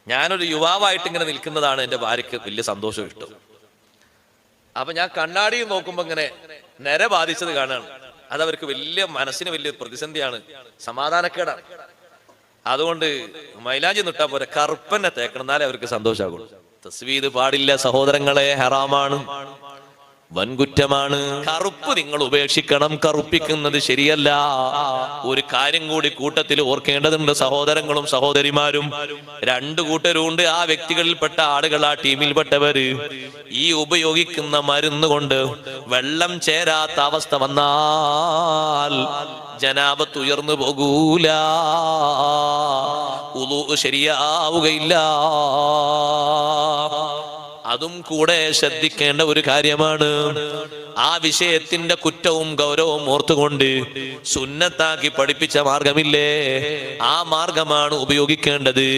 ഞാനൊരു യുവാവായിട്ട് ഇങ്ങനെ നിൽക്കുന്നതാണ് എൻ്റെ ഭാര്യയ്ക്ക് വലിയ സന്തോഷം ഇഷ്ടം. അപ്പൊ ഞാൻ കണ്ണാടിയിൽ നോക്കുമ്പോ ഇങ്ങനെ നര ബാധിച്ചത് കാണാണ്. അതവർക്ക് മനസ്സിന് വലിയ പ്രതിസന്ധിയാണ്, സമാധാനക്കേടാണ്. അതുകൊണ്ട് മൈലാഞ്ചി നിട്ടാ പോലെ കറുപ്പന്നെ തേക്കണം, എന്നാലേ അവർക്ക് സന്തോഷമാകുള്ളൂ. തസ്വീദ് പാടില്ല സഹോദരങ്ങളെ, ഹറാമാണ്, വൻകുറ്റമാണ്. കറുപ്പ് നിങ്ങൾ ഉപേക്ഷിക്കണം, കറുപ്പിക്കുന്നത് ശരിയല്ല. ഒരു കാര്യം കൂടി കൂട്ടത്തിൽ ഓർക്കേണ്ടതുണ്ട് സഹോദരങ്ങളും സഹോദരിമാരും. രണ്ടു കൂട്ടരുണ്ട്. ആ വ്യക്തികളിൽപ്പെട്ട ആളുകൾ, ആ ടീമിൽപ്പെട്ടവര് ഈ ഉപയോഗിക്കുന്ന മരുന്ന് കൊണ്ട് വെള്ളം ചേരാത്ത അവസ്ഥ വന്നാൽ ജനാബത്ത് ഉയർന്നു പോകൂല, ഉളൂ ശരിയാവുകയില്ല. അതും കൂടെ ശ്രദ്ധിക്കേണ്ട ഒരു കാര്യമാണ്. ആ വിഷയത്തിന്റെ കുറ്റവും ഗൗരവവും ഓർത്തുകൊണ്ട് സുന്നത്താക്കി പഠിപ്പിച്ച മാർഗമില്ലേ, ആ മാർഗമാണ് ഉപയോഗിക്കേണ്ടത്.